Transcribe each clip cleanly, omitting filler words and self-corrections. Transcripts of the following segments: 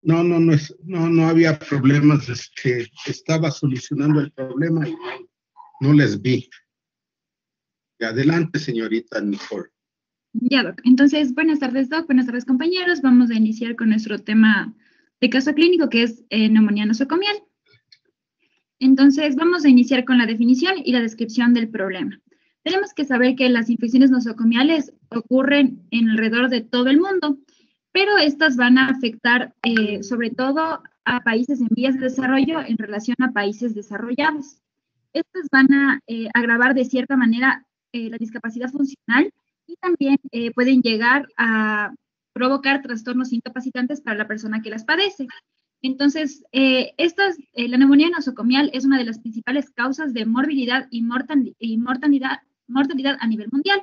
No había problemas, estaba solucionando el problema y no les vi. Adelante, señorita Nicole. Ya, Doc. Entonces, buenas tardes, Doc. Buenas tardes, compañeros. Vamos a iniciar con nuestro tema de caso clínico, que es neumonía nosocomial. Entonces, vamos a iniciar con la definición y la descripción del problema. Tenemos que saber que las infecciones nosocomiales ocurren alrededor de todo el mundo, pero estas van a afectar sobre todo a países en vías de desarrollo en relación a países desarrollados. Estas van a agravar de cierta manera la discapacidad funcional y también pueden llegar a provocar trastornos incapacitantes para la persona que las padece. Entonces, la neumonía nosocomial es una de las principales causas de morbilidad y mortalidad a nivel mundial.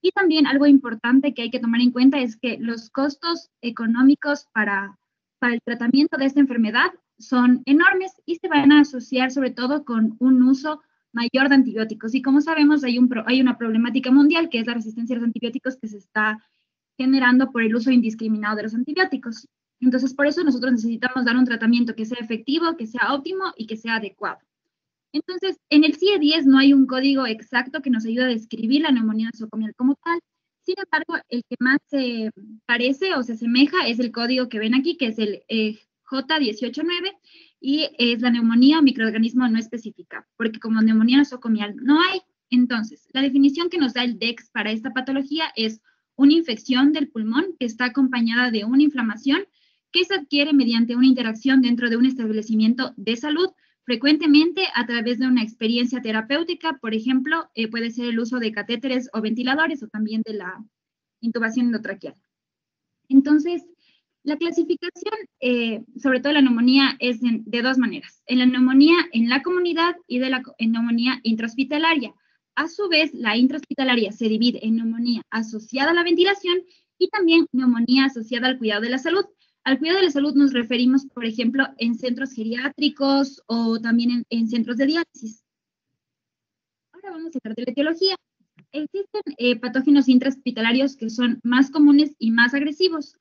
Y también algo importante que hay que tomar en cuenta es que los costos económicos para el tratamiento de esta enfermedad son enormes y se van a asociar sobre todo con un uso mayor de antibióticos. Y como sabemos, hay una problemática mundial que es la resistencia a los antibióticos que se está generando por el uso indiscriminado de los antibióticos. Entonces, por eso nosotros necesitamos dar un tratamiento que sea efectivo, que sea óptimo y que sea adecuado. Entonces, en el CIE-10 no hay un código exacto que nos ayude a describir la neumonía nosocomial como tal. Sin embargo, el que más se parece o se asemeja es el código que ven aquí, que es el J189, y es la neumonía o microorganismo no específica, porque como neumonía nosocomial no hay. Entonces, la definición que nos da el DEX para esta patología es una infección del pulmón que está acompañada de una inflamación que se adquiere mediante una interacción dentro de un establecimiento de salud, frecuentemente a través de una experiencia terapéutica. Por ejemplo, puede ser el uso de catéteres o ventiladores o también de la intubación endotraqueal. Entonces, la clasificación, sobre todo la neumonía, es de dos maneras. En la neumonía en la comunidad y en neumonía intrahospitalaria. A su vez, la intrahospitalaria se divide en neumonía asociada a la ventilación y también neumonía asociada al cuidado de la salud. Al cuidado de la salud nos referimos, por ejemplo, en centros geriátricos o también en centros de diálisis. Ahora vamos a hablar de la etiología. Existen patógenos intrahospitalarios que son más comunes y más agresivos.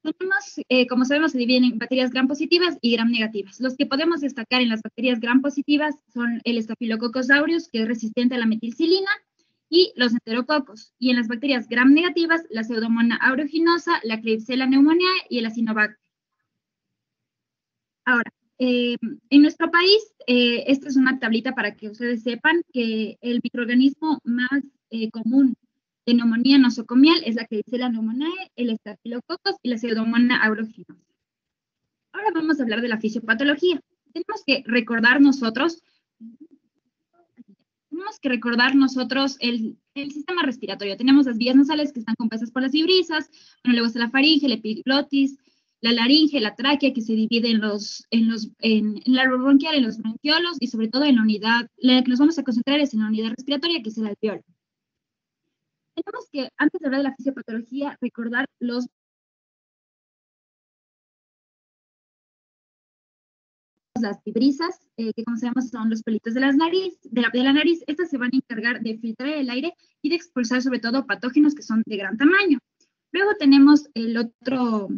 Tenemos, como sabemos, se dividen en bacterias gram positivas y gram negativas. Los que podemos destacar en las bacterias gram positivas son el Staphylococcus aureus, que es resistente a la metilcilina, y los enterococos. Y en las bacterias gram negativas, la Pseudomonas aeruginosa, la Klebsiella pneumoniae y el Acinetobacter. Ahora, en nuestro país, esta es una tablita para que ustedes sepan que el microorganismo más común de neumonía nosocomial es la Klebsiella pneumoniae, el Staphylococcus y la Pseudomonas aeruginosa. Ahora vamos a hablar de la fisiopatología. Tenemos que recordar nosotros el sistema respiratorio. Tenemos las vías nasales que están compuestas por las vibrisas, bueno, luego está la faringe, la epiglotis, la laringe, la tráquea, que se divide en el árbol bronquial, en los bronquiolos, y sobre todo en la unidad, la que nos vamos a concentrar es en la unidad respiratoria, que es el alveolo. Tenemos que, antes de hablar de la fisiopatología, recordar las vibrisas, que como sabemos son los pelitos de la nariz. Estas se van a encargar de filtrar el aire y de expulsar sobre todo patógenos que son de gran tamaño. Luego tenemos el otro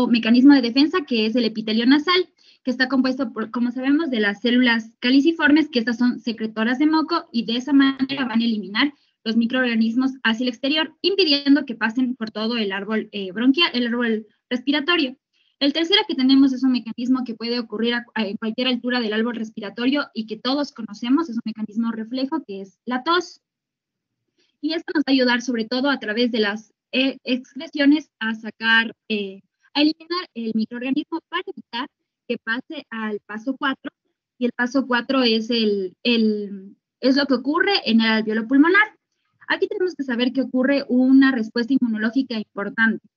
mecanismo de defensa, que es el epitelio nasal, que está compuesto por, como sabemos, de las células caliciformes, que estas son secretoras de moco, y de esa manera van a eliminar los microorganismos hacia el exterior, impidiendo que pasen por todo el árbol bronquial, el árbol respiratorio. El tercero que tenemos es un mecanismo que puede ocurrir en cualquier altura del árbol respiratorio y que todos conocemos, es un mecanismo reflejo, que es la tos. Y esto nos va a ayudar sobre todo a través de las excreciones a eliminar el microorganismo para evitar que pase al paso 4, y el paso 4 es lo que ocurre en el alveolo pulmonar. Aquí tenemos que saber que ocurre una respuesta inmunológica importante.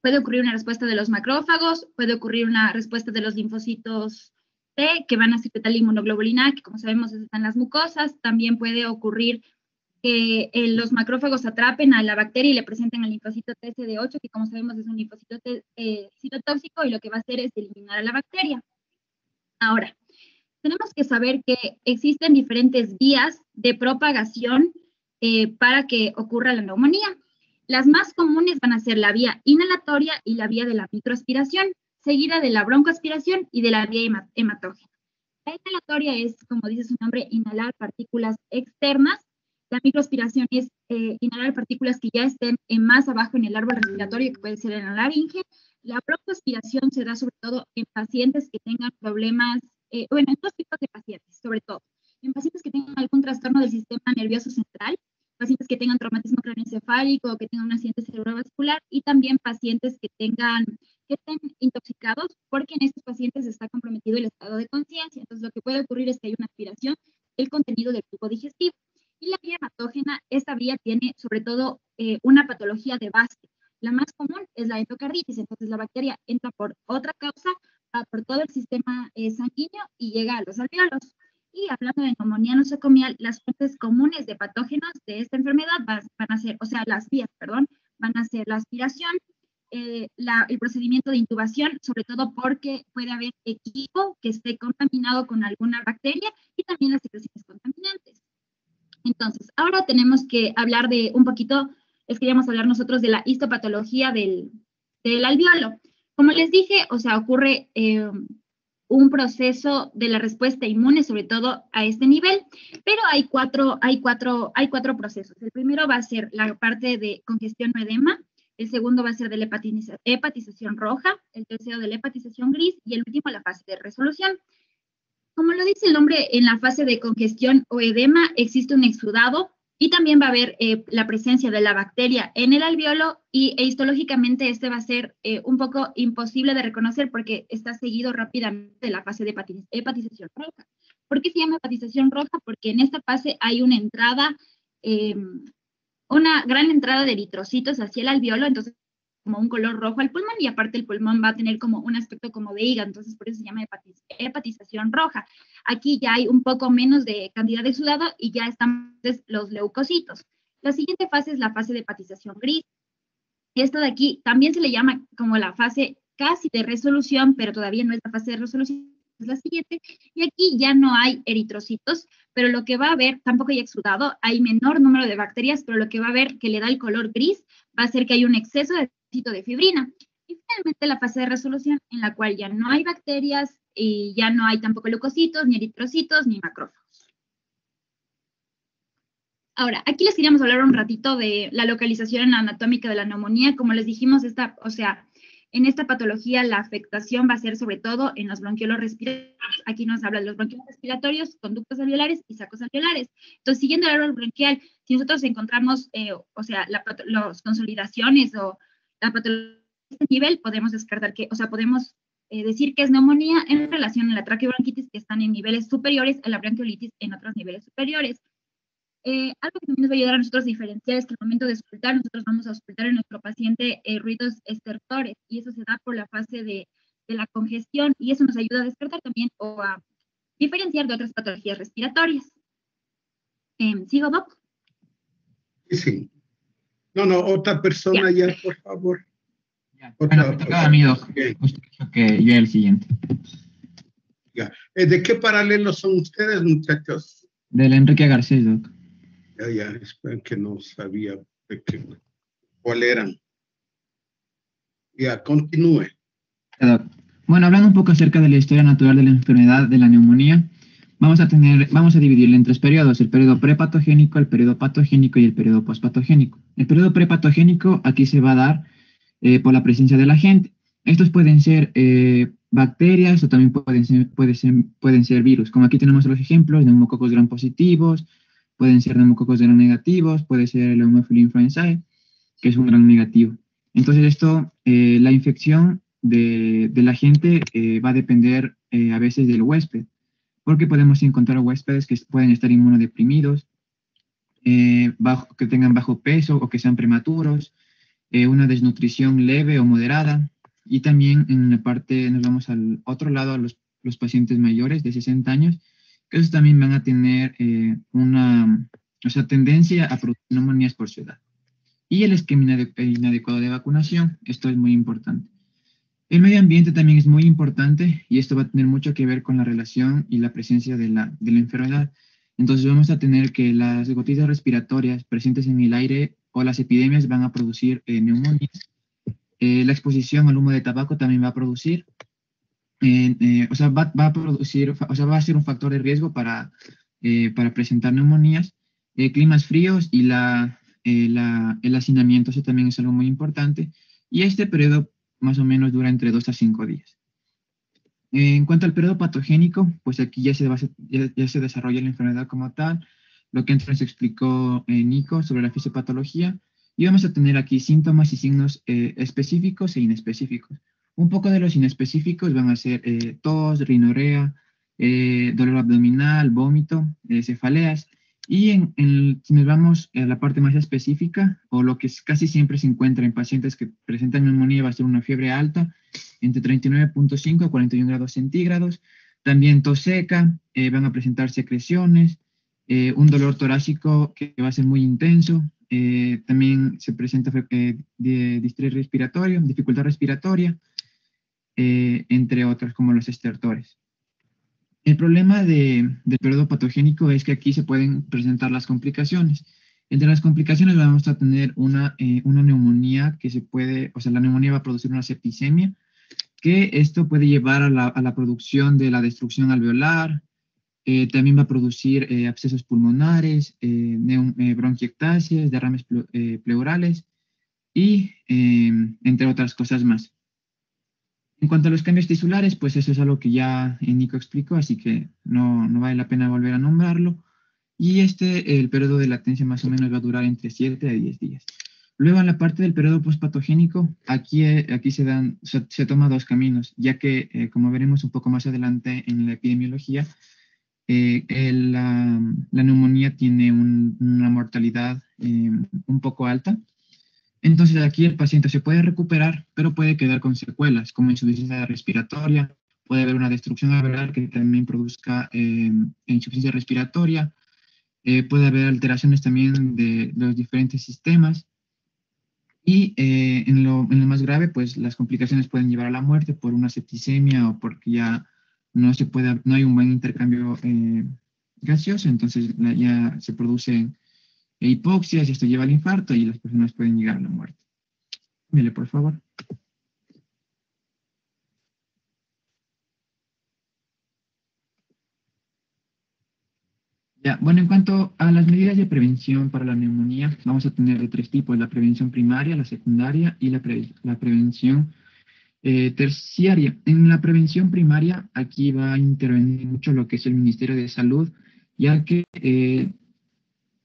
Puede ocurrir una respuesta de los macrófagos, puede ocurrir una respuesta de los linfocitos T, que van a secretar la inmunoglobulina, que como sabemos está en las mucosas. También puede ocurrir que los macrófagos atrapen a la bacteria y le presenten al linfocito TCD8, que como sabemos es un linfocito citotóxico, y lo que va a hacer es eliminar a la bacteria. Ahora, tenemos que saber que existen diferentes vías de propagación para que ocurra la neumonía. Las más comunes van a ser la vía inhalatoria y la vía de la microaspiración, seguida de la broncoaspiración y de la vía hematógena. La inhalatoria es, como dice su nombre, inhalar partículas externas. La microaspiración es inhalar partículas que ya estén más abajo en el árbol respiratorio, que puede ser en la laringe. La broncoaspiración se da sobre todo en pacientes que tengan problemas, bueno, en dos tipos de pacientes, sobre todo. En pacientes que tengan algún trastorno del sistema nervioso central, pacientes que tengan traumatismo craneoencefálico, que tengan un accidente cerebrovascular, y también pacientes que estén intoxicados, porque en estos pacientes está comprometido el estado de conciencia. Entonces, lo que puede ocurrir es que hay una aspiración del contenido del tubo digestivo. Y la vía hematógena, esta vía tiene sobre todo una patología de base. La más común es la endocarditis. Entonces, la bacteria entra por otra causa, va por todo el sistema sanguíneo y llega a los alveolos. Y hablando de neumonía nosocomial, las fuentes comunes de patógenos de esta enfermedad van a ser, o sea, las vías, perdón, van a ser la aspiración, el procedimiento de intubación, sobre todo porque puede haber equipo que esté contaminado con alguna bacteria, y también las secreciones contaminantes. Entonces, ahora tenemos que hablar de un poquito, les queríamos hablar nosotros de la histopatología del alveolo. Como les dije, o sea, ocurre un proceso de la respuesta inmune, sobre todo a este nivel, pero hay cuatro procesos. El primero va a ser la parte de congestión o edema, el segundo va a ser de la hepatización roja, el tercero de la hepatización gris, y el último la fase de resolución. Como lo dice el nombre, en la fase de congestión o edema existe un exudado, y también va a haber la presencia de la bacteria en el alveolo, y histológicamente este va a ser un poco imposible de reconocer porque está seguido rápidamente de la fase de hepatización roja. ¿Por qué se llama hepatización roja? Porque en esta fase hay una entrada, una gran entrada de eritrocitos hacia el alveolo, entonces como un color rojo al pulmón, y aparte el pulmón va a tener como un aspecto como de hígado, entonces por eso se llama hepatización roja. Aquí ya hay un poco menos de cantidad de exudado y ya están los leucocitos. La siguiente fase es la fase de hepatización gris. Esto de aquí también se le llama como la fase casi de resolución, pero todavía no es la fase de resolución, es la siguiente, y aquí ya no hay eritrocitos, pero lo que va a haber, tampoco hay exudado, hay menor número de bacterias, pero lo que va a haber que le da el color gris va a ser que hay un exceso de fibrina. Y finalmente la fase de resolución, en la cual ya no hay bacterias y ya no hay tampoco leucocitos, ni eritrocitos, ni macrófagos. Ahora, aquí les queríamos hablar un ratito de la localización anatómica de la neumonía. Como les dijimos, en esta patología la afectación va a ser sobre todo en los bronquiolos respiratorios. Aquí nos habla de los bronquiolos respiratorios, conductos alveolares y sacos alveolares. Entonces, siguiendo el árbol bronquial, si nosotros encontramos, las consolidaciones o la patología de este nivel, podemos descartar que, podemos decir que es neumonía en relación a la traqueobronquitis, que están en niveles superiores, a la bronquiolitis en otros niveles superiores. Algo que también nos va a ayudar a nosotros a diferenciar es que al momento de auscultar, nosotros vamos a auscultar en nuestro paciente ruidos estertores, y eso se da por la fase de la congestión, y eso nos ayuda a despertar también o a diferenciar de otras patologías respiratorias. ¿Sigo, Doc? Sí. No, otra persona ya, por favor. Ya. Bueno, me tocaba a mí, Doc. Usted dijo que yo era el siguiente. Ya. ¿De qué paralelo son ustedes, muchachos? Del Enrique Garcés, Doc. Ya, esperen, que no sabía cuál eran. Ya, continúe. Doc. Bueno, hablando un poco acerca de la historia natural de la enfermedad de la neumonía, vamos a dividirla en tres periodos: el periodo prepatogénico, el periodo patogénico y el periodo pospatogénico. El periodo prepatogénico aquí se va a dar por la presencia del agente. Estos pueden ser bacterias, o también pueden ser virus. Como aquí tenemos los ejemplos: neumococos gram positivos, pueden ser neumococos gram negativos, puede ser el Haemophilus influenzae, que es un gram negativo. Entonces la infección del agente va a depender a veces del huésped, porque podemos encontrar huéspedes que pueden estar inmunodeprimidos, que tengan bajo peso o que sean prematuros, una desnutrición leve o moderada, y también en la parte, nos vamos al otro lado, a los pacientes mayores de 60 años, que esos también van a tener tendencia a producir neumonías por su edad. Y el esquema inadecuado de vacunación, esto es muy importante. El medio ambiente también es muy importante, y esto va a tener mucho que ver con la relación y la presencia de la enfermedad. Entonces vamos a tener que las gotitas respiratorias presentes en el aire o las epidemias van a producir neumonía. La exposición al humo de tabaco también va a producir, o sea, va a producir, o sea, va a ser un factor de riesgo para presentar neumonías. Climas fríos y el hacinamiento, eso también es algo muy importante. Y este periodo más o menos dura entre 2 a 5 días. En cuanto al periodo patogénico, pues aquí ya se desarrolla la enfermedad como tal, lo que antes nos explicó Nico sobre la fisiopatología, y vamos a tener aquí síntomas y signos específicos e inespecíficos. Un poco de los inespecíficos van a ser tos, rinorrea, dolor abdominal, vómito, cefaleas, y si nos vamos a la parte más específica, o lo que casi siempre se encuentra en pacientes que presentan neumonía, va a ser una fiebre alta, entre 39.5 a 41 grados centígrados. También tos seca, van a presentar secreciones, un dolor torácico que va a ser muy intenso. También se presenta distrés respiratorio, dificultad respiratoria, entre otras como los estertores. El problema del periodo patogénico es que aquí se pueden presentar las complicaciones. Entre las complicaciones vamos a tener una neumonía que o sea, la neumonía va a producir una septicemia, que esto puede llevar a la producción de la destrucción alveolar, también va a producir abscesos pulmonares, bronquiectasias, derrames pleurales y entre otras cosas más. En cuanto a los cambios tisulares, pues eso es algo que ya Nico explicó, así que no vale la pena volver a nombrarlo. Y el periodo de latencia más o menos va a durar entre 7 a 10 días. Luego, en la parte del periodo postpatogénico, aquí se toma dos caminos, ya que, como veremos un poco más adelante en la epidemiología, la neumonía tiene una mortalidad un poco alta. Entonces, aquí el paciente se puede recuperar, pero puede quedar con secuelas, como insuficiencia respiratoria, puede haber una destrucción alveolar que también produzca insuficiencia respiratoria, puede haber alteraciones también de los diferentes sistemas. Y en lo más grave, pues las complicaciones pueden llevar a la muerte por una septicemia o porque ya no hay un buen intercambio gaseoso, entonces ya se producen hipoxias y esto lleva al infarto y las personas pueden llegar a la muerte. Mire, por favor. Ya, bueno, en cuanto a las medidas de prevención para la neumonía, vamos a tener de tres tipos: la prevención primaria, la secundaria y la prevención terciaria. En la prevención primaria, aquí va a intervenir mucho lo que es el Ministerio de Salud, ya que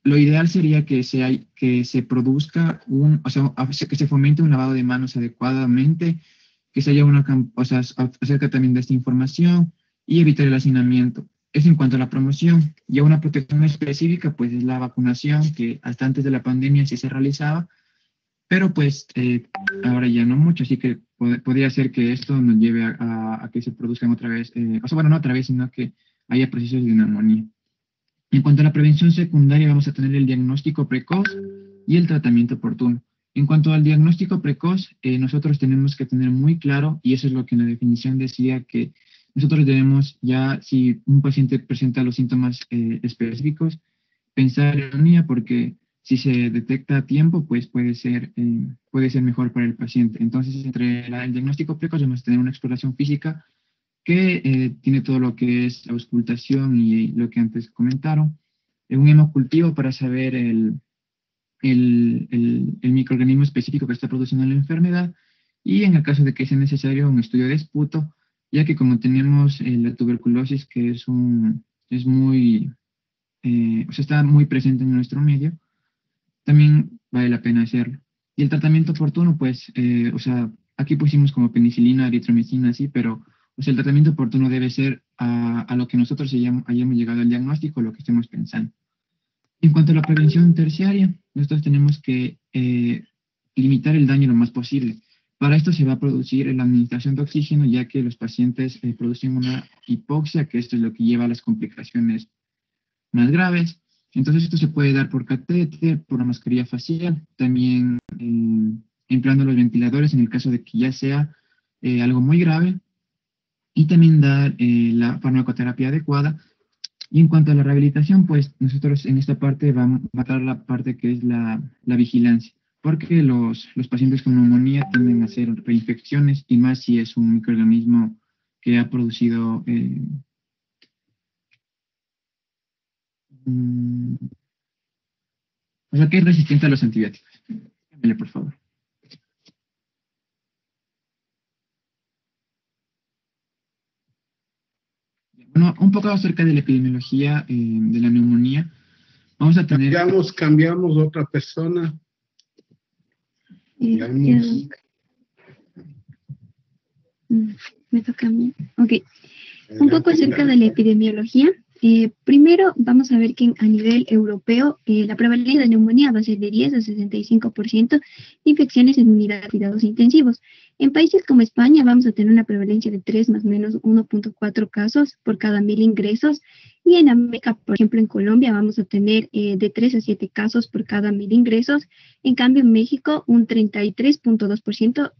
lo ideal sería que se produzca que se fomente un lavado de manos adecuadamente, que se haya acerca también de esta información y evitar el hacinamiento. Es en cuanto a la promoción. Ya una protección específica, pues es la vacunación, que hasta antes de la pandemia sí se realizaba, pero pues ahora ya no mucho, así que podría ser que esto nos lleve a que se produzcan otra vez, no otra vez, sino que haya procesos de neumonía. En cuanto a la prevención secundaria, vamos a tener el diagnóstico precoz y el tratamiento oportuno. En cuanto al diagnóstico precoz, nosotros tenemos que tener muy claro, y eso es lo que en la definición decía, que nosotros debemos ya, si un paciente presenta los síntomas específicos, pensar en neumonía, porque si se detecta a tiempo, pues puede ser mejor para el paciente. Entonces, entre el diagnóstico precoz vamos a tener una exploración física que tiene todo lo que es la auscultación y lo que antes comentaron, un hemocultivo para saber el microorganismo específico que está produciendo la enfermedad, y en el caso de que sea necesario un estudio de esputo, ya que como tenemos la tuberculosis, que está muy presente en nuestro medio, también vale la pena hacerlo. Y el tratamiento oportuno, pues, aquí pusimos como penicilina, eritromicina, sí, pero el tratamiento oportuno debe ser a lo que nosotros hayamos llegado al diagnóstico, lo que estemos pensando. En cuanto a la prevención terciaria, nosotros tenemos que limitar el daño lo más posible. Para esto se va a producir la administración de oxígeno, ya que los pacientes producen una hipoxia, que esto es lo que lleva a las complicaciones más graves. Entonces esto se puede dar por catéter, por la mascarilla facial, también empleando los ventiladores en el caso de que ya sea algo muy grave, y también dar la farmacoterapia adecuada Y en cuanto a la rehabilitación, pues nosotros en esta parte vamos a tratar la parte que es la vigilancia, porque los pacientes con neumonía tienden a hacer reinfecciones y más si es un microorganismo que ha producido, o sea, que es resistente a los antibióticos. Cámbiale, por favor. Bueno, un poco acerca de la epidemiología de la neumonía. Vamos a tener... Cambiamos otra persona. Me toca a mí. Ok. Un poco acerca de la epidemiología. Primero, vamos a ver que a nivel europeo la prevalencia de neumonía va a ser de 10 a 65% de infecciones en unidad de cuidados intensivos. En países como España vamos a tener una prevalencia de 3 más o menos 1.4 casos por cada 1.000 ingresos. Y en América, por ejemplo, en Colombia vamos a tener de 3 a 7 casos por cada 1.000 ingresos. En cambio, en México, un 33.2%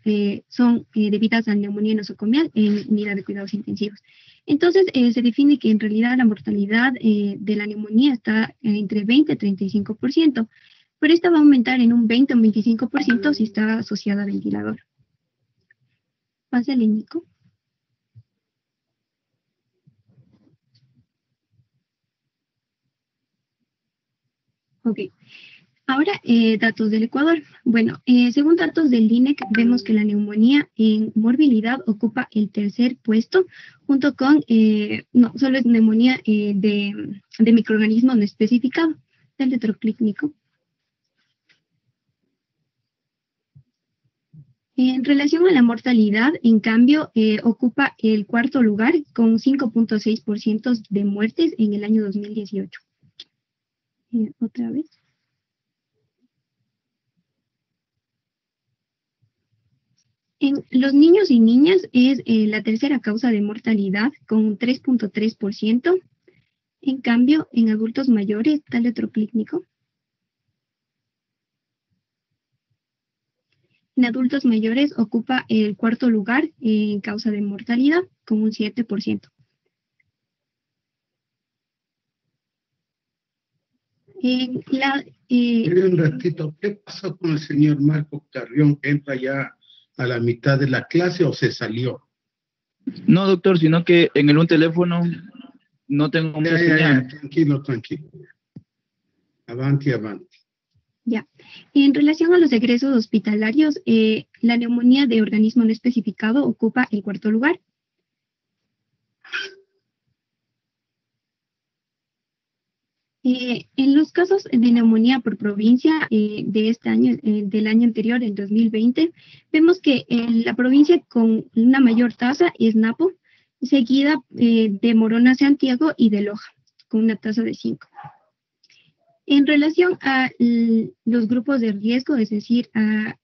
son debidas a neumonía nosocomial en unidad de cuidados intensivos. Entonces, se define que en realidad la mortalidad de la neumonía está entre 20 y 35%, pero esta va a aumentar en un 20 o 25% si está asociada a ventilador. Pásale, Nico. Ok. Ahora, datos del Ecuador. Bueno, según datos del INEC, vemos que la neumonía en morbilidad ocupa el tercer puesto, junto con, no, solo es neumonía de microorganismo no especificado, del tetraclínico. En relación a la mortalidad, en cambio, ocupa el cuarto lugar con 5.6% de muertes en el año 2018. Otra vez. En los niños y niñas es la tercera causa de mortalidad con un 3.3%. En cambio, en adultos mayores, tal tetraclínico. En adultos mayores ocupa el cuarto lugar en causa de mortalidad con un 7%. Un ratito, ¿qué pasó con el señor Marco Carrión que entra ya a la mitad de la clase o se salió? No, doctor, sino que en un teléfono no tengo mucha señal. Tranquilo. Avanti. Ya. En relación a los egresos hospitalarios, la neumonía de organismo no especificado ocupa el cuarto lugar. En los casos de neumonía por provincia de este año, del año anterior, el 2020, vemos que la provincia con una mayor tasa es Napo, seguida de Morona, Santiago y de Loja, con una tasa de 5. En relación a los grupos de riesgo, es decir,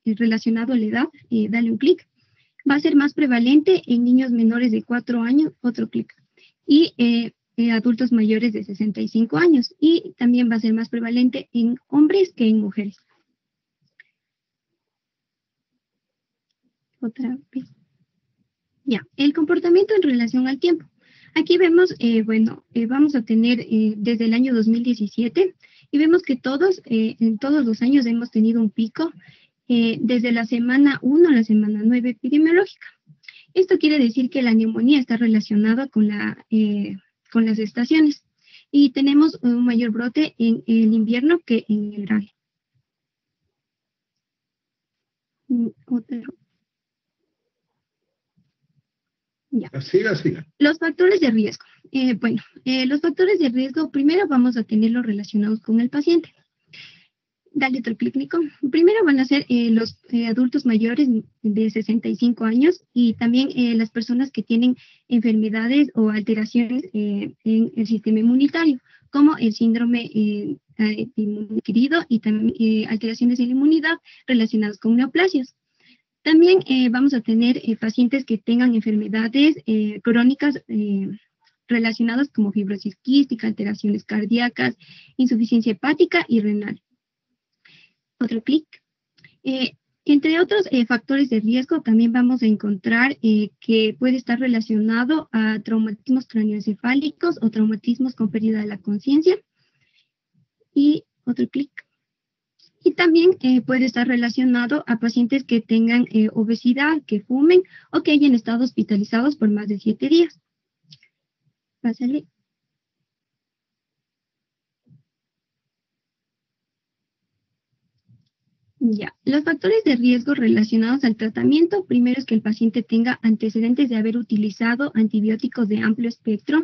relacionado a la edad, dale un clic, va a ser más prevalente en niños menores de 4 años, otro clic, y adultos mayores de 65 años, y también va a ser más prevalente en hombres que en mujeres. Otra vez. Ya, el comportamiento en relación al tiempo. Aquí vemos, vamos a tener desde el año 2017, y vemos que en todos los años hemos tenido un pico desde la semana 1 a la semana 9 epidemiológica. Esto quiere decir que la neumonía está relacionada con las estaciones, y tenemos un mayor brote en el invierno que en el verano. Ya. Siga. Los factores de riesgo. Los factores de riesgo, primero vamos a tenerlos relacionados con el paciente. Dale otro clic, Nico. Primero van a ser los adultos mayores de 65 años y también las personas que tienen enfermedades o alteraciones en el sistema inmunitario, como el síndrome inmunoadquirido y también alteraciones en la inmunidad relacionadas con neoplasias. También vamos a tener pacientes que tengan enfermedades crónicas relacionadas como fibrosis quística, alteraciones cardíacas, insuficiencia hepática y renal. Otro clic. Entre otros factores de riesgo, también vamos a encontrar que puede estar relacionado a traumatismos craneoencefálicos o traumatismos con pérdida de la conciencia. Y otro clic. Y también puede estar relacionado a pacientes que tengan obesidad, que fumen o que hayan estado hospitalizados por más de 7 días. Pásale. Ya, los factores de riesgo relacionados al tratamiento, primero es que el paciente tenga antecedentes de haber utilizado antibióticos de amplio espectro,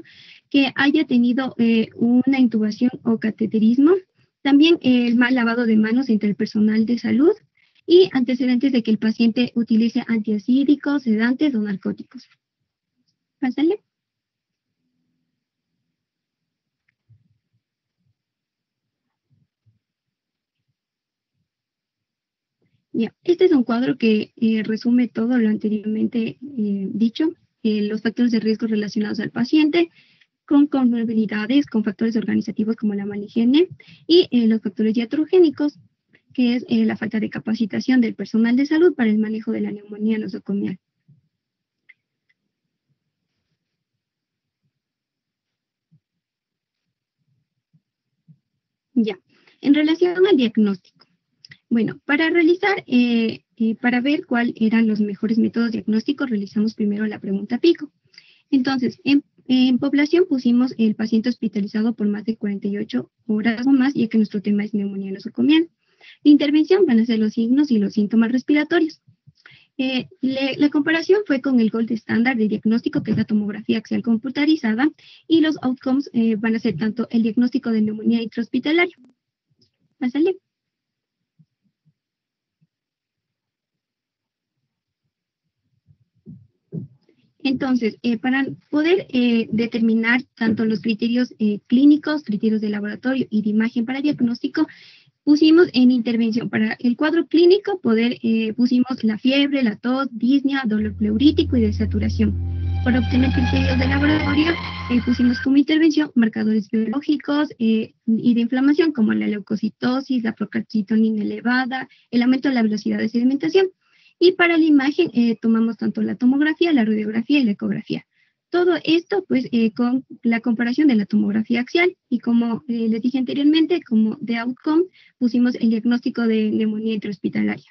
que haya tenido una intubación o cateterismo, también el mal lavado de manos entre el personal de salud y antecedentes de que el paciente utilice antiacídicos, sedantes o narcóticos. Pásale. Ya, este es un cuadro que resume todo lo anteriormente dicho, los factores de riesgo relacionados al paciente, con comorbilidades, con factores organizativos como la mala higiene y los factores iatrogénicos, que es la falta de capacitación del personal de salud para el manejo de la neumonía nosocomial. Ya, en relación al diagnóstico. Bueno, para realizar, para ver cuáles eran los mejores métodos diagnósticos, realizamos primero la pregunta PICO. Entonces, en población pusimos el paciente hospitalizado por más de 48 horas o más, ya que nuestro tema es neumonía nosocomial. La intervención van a ser los signos y los síntomas respiratorios. La comparación fue con el gold estándar de diagnóstico, que es la tomografía axial computarizada, y los outcomes van a ser tanto el diagnóstico de neumonía intrahospitalaria. Pásale. Entonces, para poder determinar tanto los criterios clínicos, criterios de laboratorio y de imagen para diagnóstico, pusimos en intervención para el cuadro clínico, pusimos la fiebre, la tos, disnea, dolor pleurítico y desaturación. Para obtener criterios de laboratorio, pusimos como intervención marcadores biológicos y de inflamación, como la leucocitosis, la procalcitonina elevada, el aumento de la velocidad de sedimentación. Y para la imagen tomamos tanto la tomografía, la radiografía y la ecografía. Todo esto, pues, con la comparación de la tomografía axial y como les dije anteriormente, como de outcome, pusimos el diagnóstico de neumonía intrahospitalaria.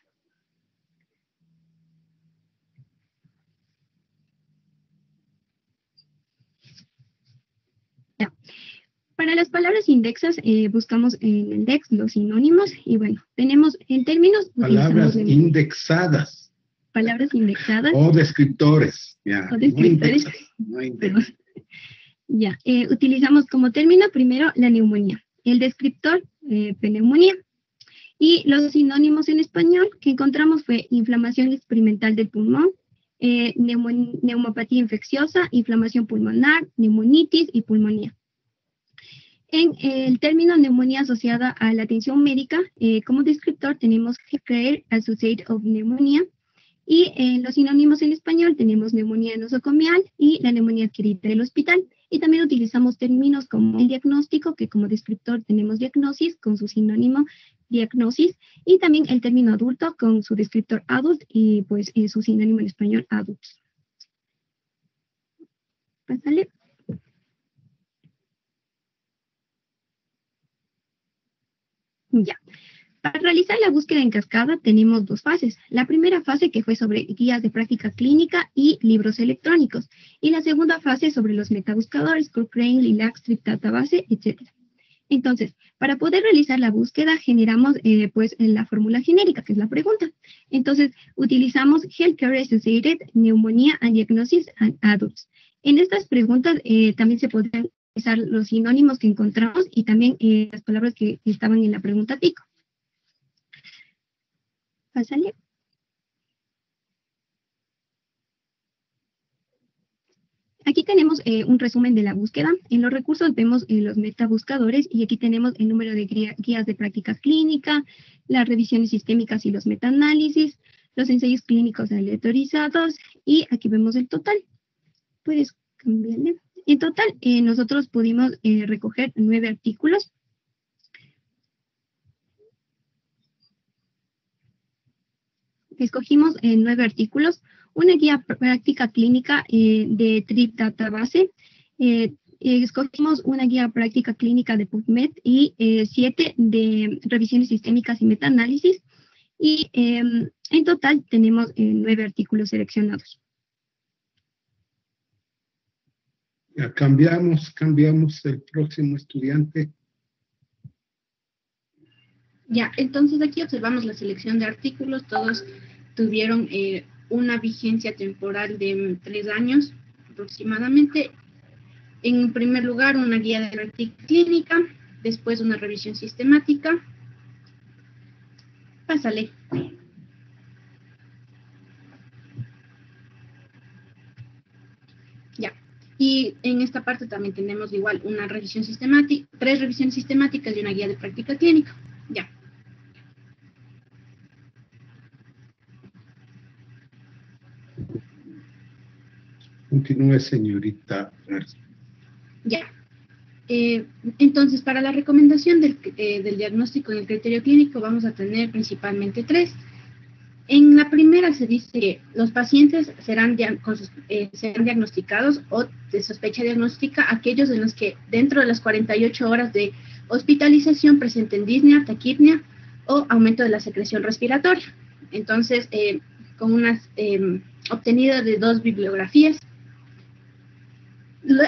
Ya. Para las palabras indexas, buscamos en el DEX los sinónimos y bueno, tenemos en términos... Palabras indexadas. Palabras indexadas. O descriptores. Ya, o descriptores. No indexas. Ya, utilizamos como término primero la neumonía, el descriptor, pneumonía, y los sinónimos en español que encontramos fue inflamación experimental del pulmón, neumopatía infecciosa, inflamación pulmonar, neumonitis y pulmonía. En el término neumonía asociada a la atención médica, como descriptor tenemos Healthcare Associated of Pneumonia, y en los sinónimos en español tenemos neumonía nosocomial y la neumonía adquirida del hospital. Y también utilizamos términos como el diagnóstico, que como descriptor tenemos diagnosis con su sinónimo diagnosis, y también el término adulto con su descriptor adult y pues su sinónimo en español adults. Pásale. Ya. Para realizar la búsqueda en cascada tenemos dos fases. La primera fase que fue sobre guías de práctica clínica y libros electrónicos. Y la segunda fase sobre los metabuscadores, Cochrane, Lilac-Strip Database, etc. Entonces, para poder realizar la búsqueda generamos pues la fórmula genérica, que es la pregunta. Entonces, utilizamos Healthcare Associated Pneumonia and Diagnosis in Adults. En estas preguntas también se podrían utilizar los sinónimos que encontramos y también las palabras que estaban en la pregunta TICO. Pásale. Aquí tenemos un resumen de la búsqueda. En los recursos vemos los metabuscadores y aquí tenemos el número de guías de práctica clínica, las revisiones sistémicas y los metaanálisis, los ensayos clínicos aleatorizados y aquí vemos el total. Puedes cambiarle. En total, nosotros pudimos recoger 9 artículos. escogimos 9 artículos, una guía práctica clínica de Trip Database, escogimos una guía práctica clínica de PubMed y 7 de revisiones sistémicas y metaanálisis, y en total tenemos 9 artículos seleccionados. Ya cambiamos el próximo estudiante. Ya, entonces aquí observamos la selección de artículos. Todos tuvieron una vigencia temporal de 3 años aproximadamente. En primer lugar, una guía de práctica clínica, después una revisión sistemática. Pásale. Ya. Y en esta parte también tenemos igual una revisión sistemática, 3 revisiones sistemáticas y una guía de práctica clínica. Ya. Continúe, señorita Garza. Ya. Entonces, para la recomendación del diagnóstico en el criterio clínico vamos a tener principalmente 3. En la primera se dice que los pacientes serán diagnosticados o de sospecha diagnóstica aquellos en los que dentro de las 48 horas de hospitalización presenten disnea, taquipnea o aumento de la secreción respiratoria. Entonces, con unas obtenidas de 2 bibliografías.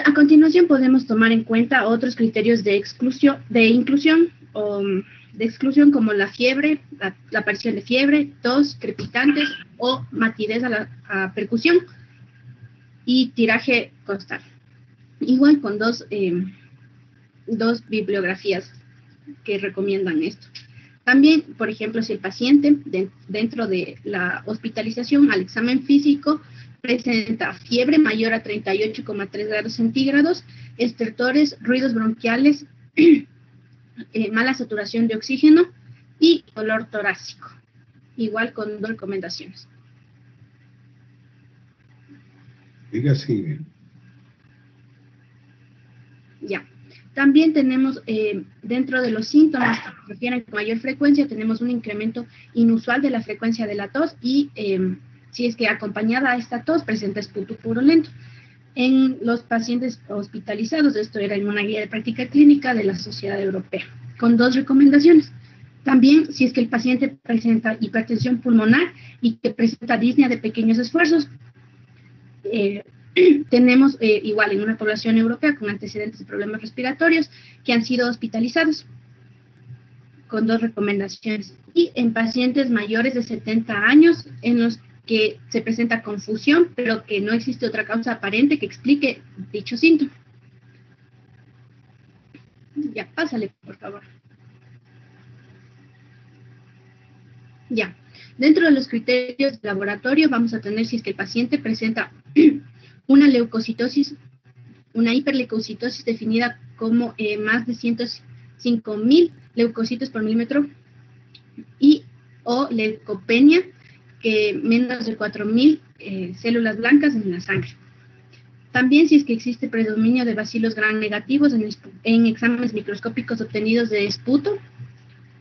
A continuación podemos tomar en cuenta otros criterios de inclusión o de exclusión, como la fiebre, la aparición de fiebre, tos, crepitantes o matidez a percusión y tiraje costal. Igual con dos bibliografías que recomiendan esto. También, por ejemplo, si el paciente dentro de la hospitalización al examen físico presenta fiebre mayor a 38,3 grados centígrados, estertores, ruidos bronquiales, mala saturación de oxígeno y dolor torácico. Igual con 2 recomendaciones. Diga, sigue. Ya. También tenemos, dentro de los síntomas que se refieren con mayor frecuencia, tenemos un incremento inusual de la frecuencia de la tos y si es que acompañada a esta tos presenta esputo purulento. En los pacientes hospitalizados, esto era en una guía de práctica clínica de la Sociedad Europea, con 2 recomendaciones. También, si es que el paciente presenta hipertensión pulmonar y que presenta disnea de pequeños esfuerzos, tenemos igual en una población europea con antecedentes de problemas respiratorios que han sido hospitalizados, con 2 recomendaciones. Y en pacientes mayores de 70 años, en los que se presenta confusión, pero que no existe otra causa aparente que explique dicho síntoma. Ya, pásale, por favor. Ya, dentro de los criterios de laboratorio vamos a tener si es que el paciente presenta una leucocitosis, una hiperleucocitosis definida como más de 105.000 leucocitos por milímetro o leucopenia, que menos de 4.000 células blancas en la sangre. También si es que existe predominio de bacilos gram negativos en exámenes microscópicos obtenidos de esputo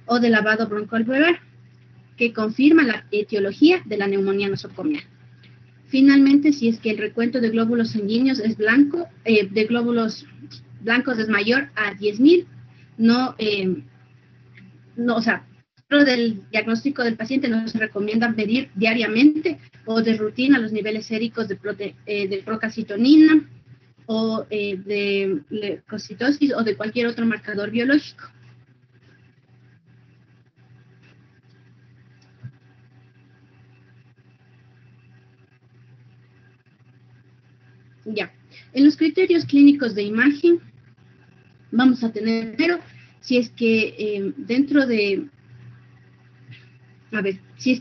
o de lavado broncoalveolar, que confirma la etiología de la neumonía nosocomial. Finalmente, si es que el recuento de glóbulos sanguíneos es blanco, de glóbulos blancos es mayor a 10.000, o sea, dentro del diagnóstico del paciente no se recomienda medir diariamente o de rutina los niveles séricos de procalcitonina o de leucocitosis o de cualquier otro marcador biológico. Ya, en los criterios clínicos de imagen vamos a tener primero si es que si es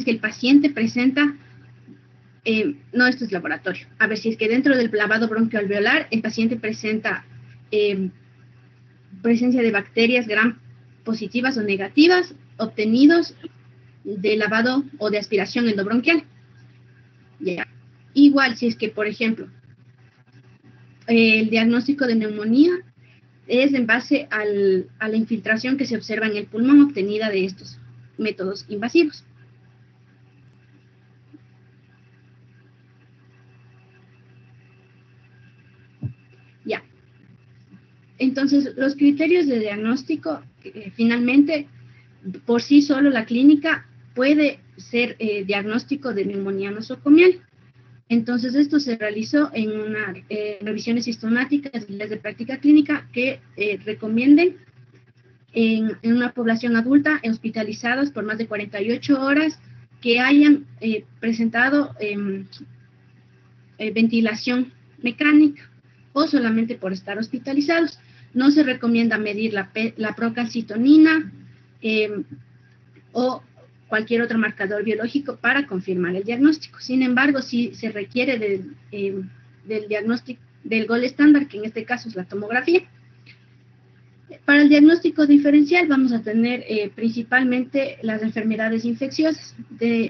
que el paciente presenta, no, esto es laboratorio, si es que dentro del lavado broncoalveolar el paciente presenta presencia de bacterias gram positivas o negativas obtenidos de lavado o de aspiración endobronquial. Ya. Igual, si es que, por ejemplo, el diagnóstico de neumonía es en base a la infiltración que se observa en el pulmón obtenida de estos métodos invasivos. Entonces, los criterios de diagnóstico, finalmente, por sí solo la clínica puede ser diagnóstico de neumonía nosocomial. Entonces, esto se realizó en unas revisiones sistemáticas de práctica clínica que recomienden en una población adulta hospitalizados por más de 48 horas que hayan presentado ventilación mecánica o solamente por estar hospitalizados. No se recomienda medir la procalcitonina o cualquier otro marcador biológico para confirmar el diagnóstico. Sin embargo, sí se requiere del diagnóstico del gold estándar, que en este caso es la tomografía. Para el diagnóstico diferencial vamos a tener principalmente las enfermedades infecciosas.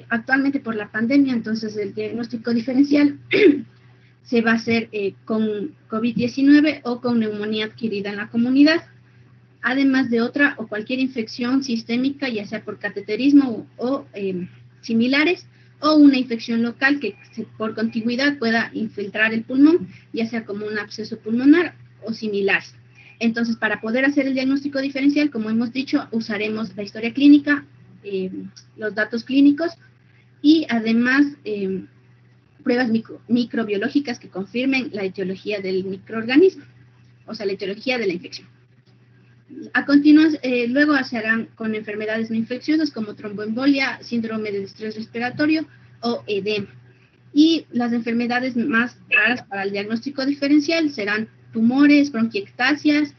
Actualmente por la pandemia, entonces el diagnóstico diferencial se va a hacer con COVID-19 o con neumonía adquirida en la comunidad, además de otra o cualquier infección sistémica, ya sea por cateterismo o similares, o una infección local que por contigüidad pueda infiltrar el pulmón, ya sea como un absceso pulmonar o similares. Entonces, para poder hacer el diagnóstico diferencial, como hemos dicho, usaremos la historia clínica, los datos clínicos y además pruebas microbiológicas que confirmen la etiología del microorganismo, o sea, la etiología de la infección. A continuación, luego se harán con enfermedades no infecciosas como tromboembolia, síndrome de estrés respiratorio o edema. Y las enfermedades más raras para el diagnóstico diferencial serán tumores, bronquiectasias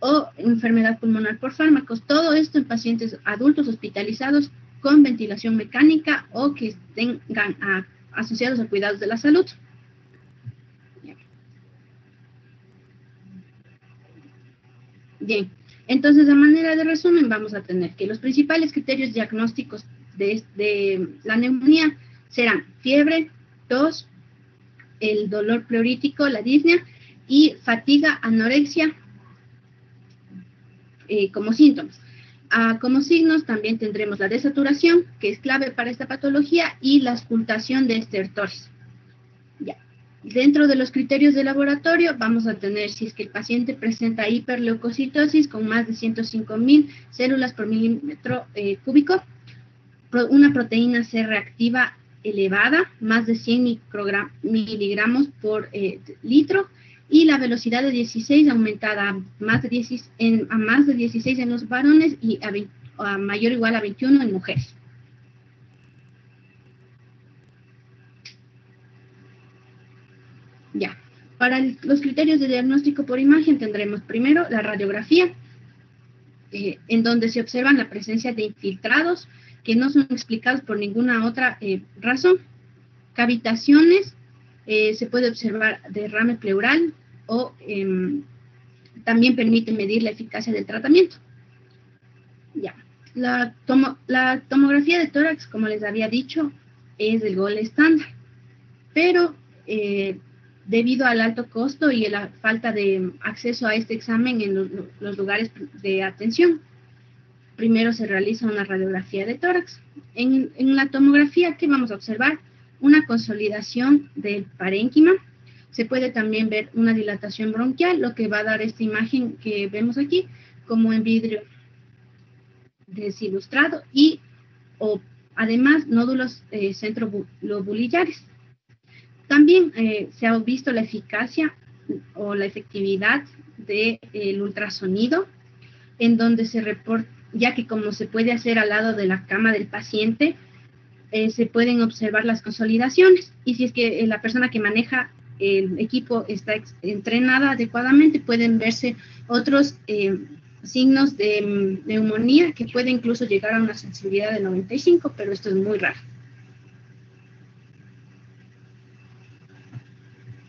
o enfermedad pulmonar por fármacos. Todo esto en pacientes adultos hospitalizados con ventilación mecánica o que tengan asociados a cuidados de la salud. Bien, entonces a manera de resumen vamos a tener que los principales criterios diagnósticos de la neumonía serán fiebre, tos, el dolor pleurítico, la disnea y fatiga, anorexia como síntomas. Como signos también tendremos la desaturación, que es clave para esta patología, y la auscultación de estertores. Ya. Dentro de los criterios de laboratorio vamos a tener si es que el paciente presenta hiperleucocitosis con más de 105.000 células por milímetro cúbico, una proteína C reactiva elevada, más de 100 miligramos por litro, y la velocidad de 16 aumentada a más de 16 en los varones y a mayor o igual a 21 en mujeres. Ya, para los criterios de diagnóstico por imagen tendremos primero la radiografía, en donde se observan la presencia de infiltrados que no son explicados por ninguna otra razón, cavitaciones, se puede observar derrame pleural o también permite medir la eficacia del tratamiento. Ya. La tomografía de tórax, como les había dicho, es el gold estándar, pero debido al alto costo y a la falta de acceso a este examen en los lugares de atención, primero se realiza una radiografía de tórax. En la tomografía, ¿qué vamos a observar? Una consolidación del parénquima. Se puede también ver una dilatación bronquial, lo que va a dar esta imagen que vemos aquí, como en vidrio desilustrado, y además nódulos centrolobulillares. También se ha visto la eficacia o la efectividad del ultrasonido, en donde se reporta, ya que como se puede hacer al lado de la cama del paciente, se pueden observar las consolidaciones, y si es que la persona que maneja el equipo está entrenada adecuadamente, pueden verse otros signos de neumonía que puede incluso llegar a una sensibilidad de 95, pero esto es muy raro.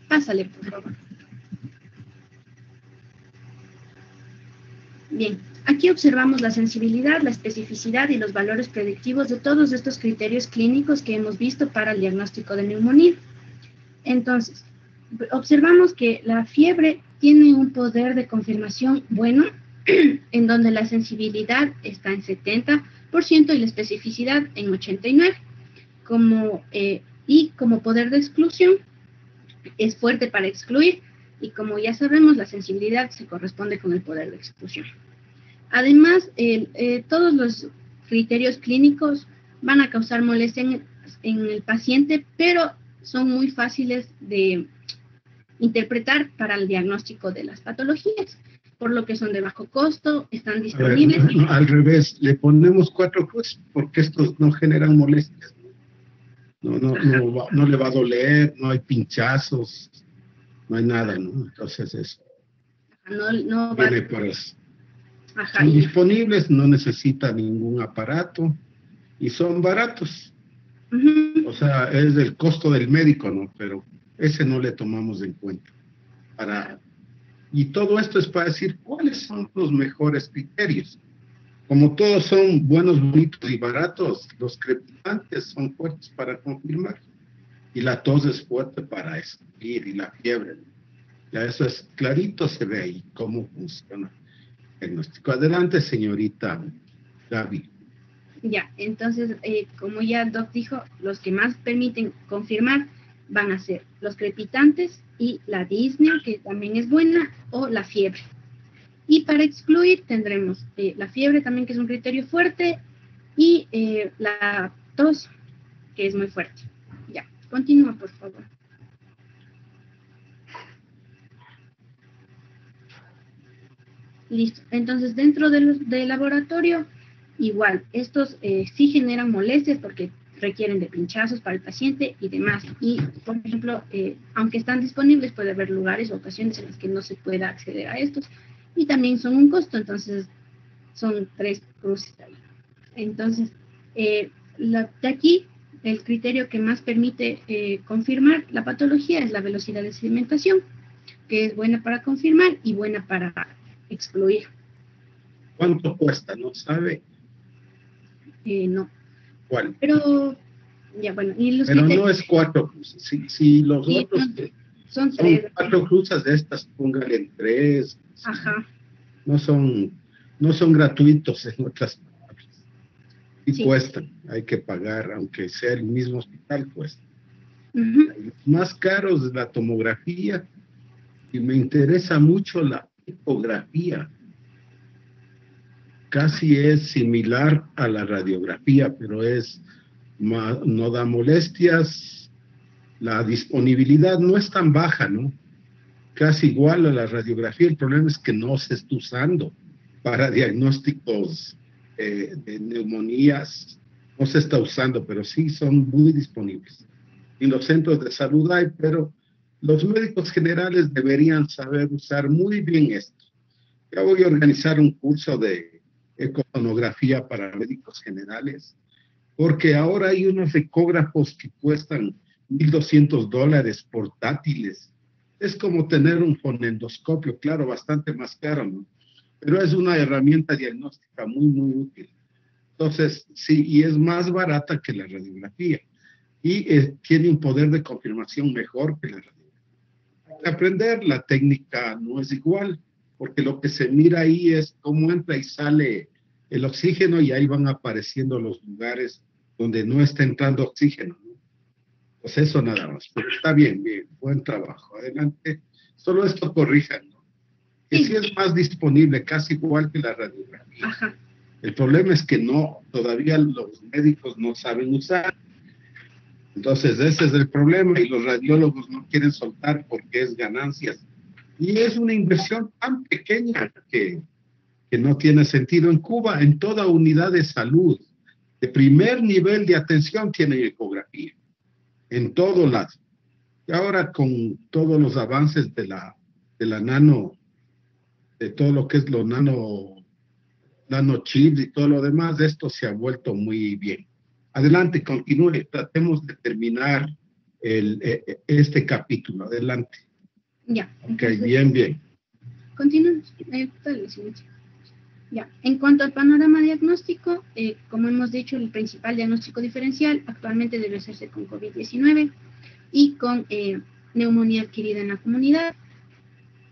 Pásale, por favor. Bien, aquí observamos la sensibilidad, la especificidad y los valores predictivos de todos estos criterios clínicos que hemos visto para el diagnóstico de neumonía. Entonces, observamos que la fiebre tiene un poder de confirmación bueno, en donde la sensibilidad está en 70% y la especificidad en 89%. Y como poder de exclusión, es fuerte para excluir Y como ya sabemos, la sensibilidad se corresponde con el poder de exclusión. Además, todos los criterios clínicos van a causar molestia en el paciente, pero son muy fáciles de interpretar para el diagnóstico de las patologías, por lo que son de bajo costo, están disponibles. No, al revés, le ponemos 4 cruces porque estos no generan molestias. No le va a doler, no hay pinchazos, no hay nada, ¿no? Entonces eso. No va Viene para eso. Ajá, Son disponibles, no necesita ningún aparato y son baratos. O sea, es el costo del médico, ¿no? Pero ese no le tomamos en cuenta. Y todo esto es para decir cuáles son los mejores criterios. Como todos son buenos, bonitos y baratos, los crepitantes son fuertes para confirmar. Y la tos es fuerte para excluir, y la fiebre. Ya eso es clarito, se ve ahí cómo funciona el diagnóstico. Adelante, señorita Gaby. Ya, entonces, como ya Doc dijo, los que más permiten confirmar van a ser los crepitantes y la disnea, que también es buena, o la fiebre. Y para excluir tendremos la fiebre también, que es un criterio fuerte, y la tos, que es muy fuerte. Ya, continúa, por favor. Listo, entonces dentro del laboratorio, igual, estos sí generan molestias porque requieren de pinchazos para el paciente y demás. Y, por ejemplo, aunque están disponibles, puede haber lugares o ocasiones en las que no se pueda acceder a estos. Y también son un costo, entonces son 3 cruces ahí. Entonces, de aquí, el criterio que más permite confirmar la patología es la velocidad de sedimentación, que es buena para confirmar y buena para excluir. ¿Cuánto cuesta? ¿No sabe? No. ¿Cuál? Pero, ya bueno, y los Pero criterios, no es 4 cruces. Si los sí, otros son son 3. 4 cruces de estas, póngale en 3. Ajá. No son gratuitos en otras palabras. Y Sí. cuestan, hay que pagar, aunque sea el mismo hospital, cuesta. Uh-huh. Los más caros es la tomografía, y me interesa mucho la ecografía. Casi es similar a la radiografía, pero no da molestias. La disponibilidad no es tan baja, ¿no? Casi igual a la radiografía. El problema es que no se está usando para diagnósticos de neumonías. No se está usando, pero sí son muy disponibles. En los centros de salud hay, pero los médicos generales deberían saber usar muy bien esto. Ya voy a organizar un curso de ecosonografía para médicos generales, porque ahora hay unos ecógrafos que cuestan $1,200 portátiles. Es como tener un fonendoscopio, claro, bastante más caro, ¿no? Pero es una herramienta diagnóstica muy, muy útil. Entonces, sí, y es más barata que la radiografía. Y tiene un poder de confirmación mejor que la radiografía. Hay que aprender, la técnica no es igual, porque lo que se mira ahí es cómo entra y sale el oxígeno, y ahí van apareciendo los lugares donde no está entrando oxígeno, ¿no? Pues eso nada más, pero está bien, bien, buen trabajo, adelante. Solo esto corrijan, ¿no? Que sí es más disponible, casi igual que la radiografía. Ajá. El problema es que todavía los médicos no saben usar. Entonces ese es el problema, y los radiólogos no quieren soltar porque es ganancias. Y es una inversión tan pequeña que no tiene sentido. En Cuba, en toda unidad de salud de primer nivel de atención tiene ecografía, en todo lado. Y ahora con todos los avances de la nano, de todo lo que es lo nanochips y todo lo demás, esto se ha vuelto muy bien. Adelante, continúe, tratemos de terminar este capítulo. Adelante. Ya. Ok, bien. Continuamos. Ya. En cuanto al panorama diagnóstico, como hemos dicho, el principal diagnóstico diferencial actualmente debe hacerse con COVID-19 y con neumonía adquirida en la comunidad,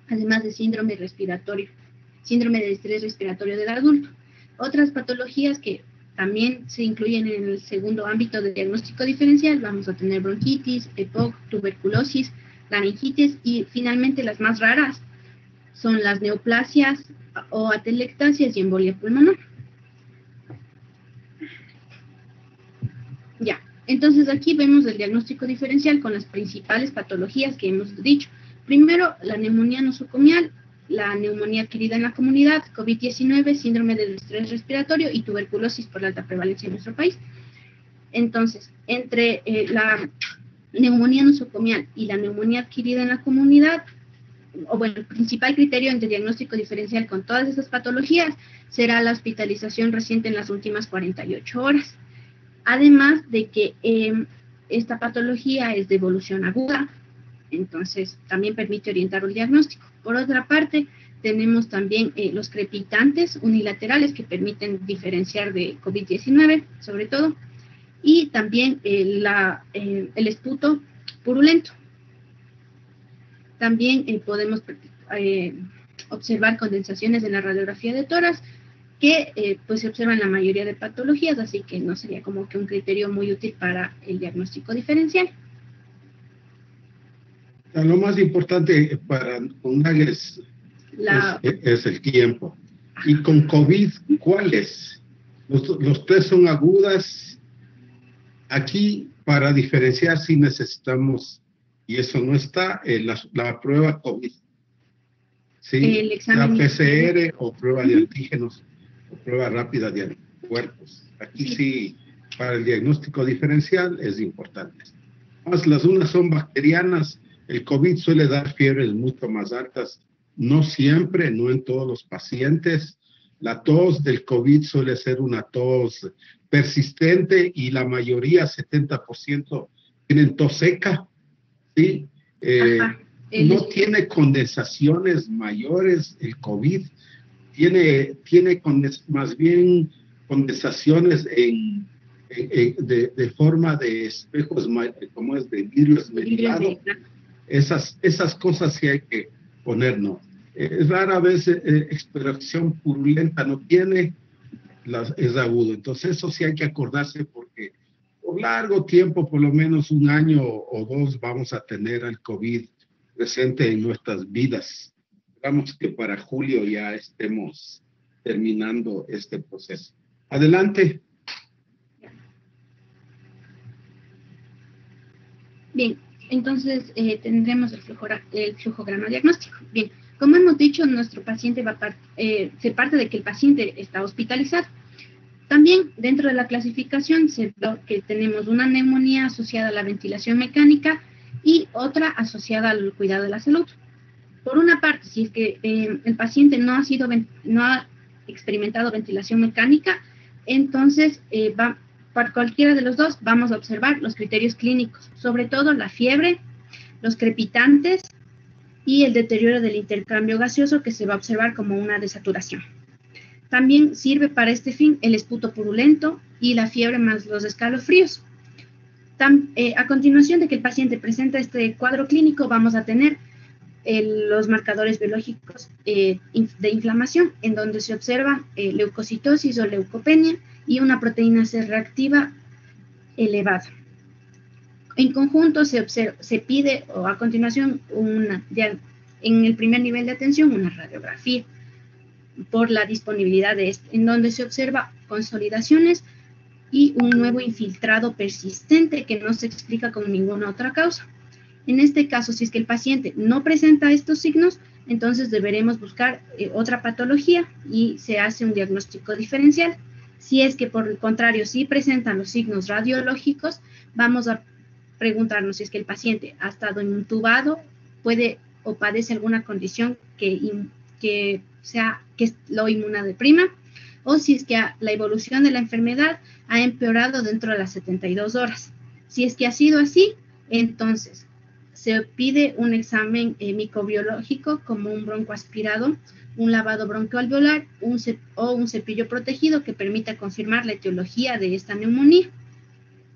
además de síndrome de estrés respiratorio del adulto. Otras patologías que también se incluyen en el segundo ámbito de diagnóstico diferencial, vamos a tener bronquitis, EPOC, tuberculosis, laringitis, y finalmente las más raras son las neoplasias o atelectasias y embolia pulmonar. Ya, entonces aquí vemos el diagnóstico diferencial con las principales patologías que hemos dicho. Primero, la neumonía nosocomial, la neumonía adquirida en la comunidad, COVID-19, síndrome del estrés respiratorio y tuberculosis por la alta prevalencia en nuestro país. Entonces, entre la neumonía nosocomial y la neumonía adquirida en la comunidad, o bueno, el principal criterio entre diagnóstico diferencial con todas esas patologías será la hospitalización reciente en las últimas 48 horas. Además de que esta patología es de evolución aguda, entonces también permite orientar el diagnóstico. Por otra parte, tenemos también los crepitantes unilaterales que permiten diferenciar de COVID-19, sobre todo, y también el esputo purulento. También podemos observar condensaciones en la radiografía de tórax, que pues se observan en la mayoría de patologías, así que no sería como que un criterio muy útil para el diagnóstico diferencial. Lo más importante para un es el tiempo. Y con COVID, ¿cuáles? Los test son agudas. Aquí, para diferenciar, sí necesitamos, y eso no está, la prueba COVID. Sí, el examen la PCR o prueba de antígenos o prueba rápida de anticuerpos. Aquí sí, para el diagnóstico diferencial es importante. Más las unas son bacterianas. El COVID suele dar fiebres mucho más altas, no siempre, no en todos los pacientes. La tos del COVID suele ser una tos persistente y la mayoría, 70%, tienen tos seca, ¿sí? No tiene condensaciones mayores el COVID, tiene más bien condensaciones de forma de espejos, como es de vidrio esmerilado. Esas cosas sí hay que poner, ¿no? Rara vez expresión purulenta no tiene, es agudo. Entonces eso sí hay que acordarse porque por largo tiempo, por lo menos un año o dos, vamos a tener al COVID presente en nuestras vidas. Esperamos que para julio ya estemos terminando este proceso. Adelante. Bien, entonces tendremos el flujograma diagnóstico. Bien, como hemos dicho, nuestro paciente se parte de que el paciente está hospitalizado. También dentro de la clasificación se ve que tenemos una neumonía asociada a la ventilación mecánica y otra asociada al cuidado de la salud. Por una parte, si es que el paciente no ha experimentado ventilación mecánica, entonces para cualquiera de los dos vamos a observar los criterios clínicos, sobre todo la fiebre, los crepitantes y el deterioro del intercambio gaseoso que se va a observar como una desaturación. También sirve para este fin el esputo purulento y la fiebre más los escalofríos. A continuación de que el paciente presenta este cuadro clínico, vamos a tener los marcadores biológicos de inflamación, en donde se observa leucocitosis o leucopenia y una proteína C reactiva elevada. En conjunto se pide, o a continuación, en el primer nivel de atención, una radiografía por la disponibilidad de este, en donde se observa consolidaciones y un nuevo infiltrado persistente que no se explica con ninguna otra causa. En este caso, si es que el paciente no presenta estos signos, entonces deberemos buscar otra patología y se hace un diagnóstico diferencial. Si es que por el contrario, sí presentan los signos radiológicos, vamos a preguntarnos si es que el paciente ha estado intubado, puede o padece alguna condición que lo inmunodeprima, o si es que la evolución de la enfermedad ha empeorado dentro de las 72 horas. Si es que ha sido así, entonces se pide un examen microbiológico como un broncoaspirado, un lavado broncoalveolar o un cepillo protegido que permita confirmar la etiología de esta neumonía.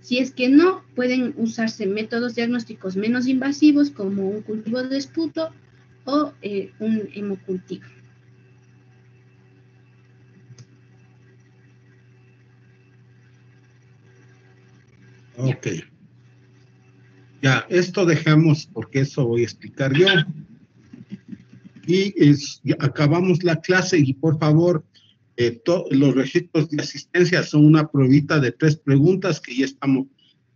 Si es que no, pueden usarse métodos diagnósticos menos invasivos como un cultivo de esputo o un hemocultivo. Ok. Ya, esto dejamos porque eso voy a explicar yo. Y ya acabamos la clase y por favor, los registros de asistencia son una pruebita de 3 preguntas que ya estamos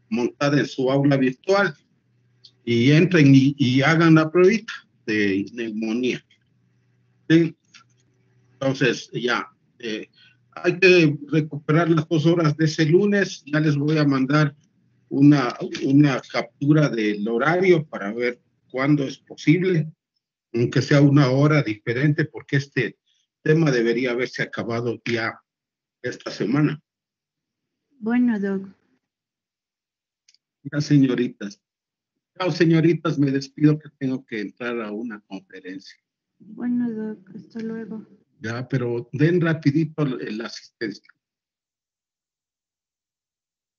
montadas en su aula virtual. Y entren y hagan la pruebita de neumonía. ¿Sí? Entonces, ya, hay que recuperar las 2 horas de ese lunes. Ya les voy a mandar una captura del horario para ver cuándo es posible, aunque sea 1 hora diferente, porque este tema debería haberse acabado ya esta semana. Bueno, Doc. Ya, señoritas. Chao, señoritas, me despido que tengo que entrar a una conferencia. Bueno, Doc, hasta luego. Ya, pero den rapidito la asistencia.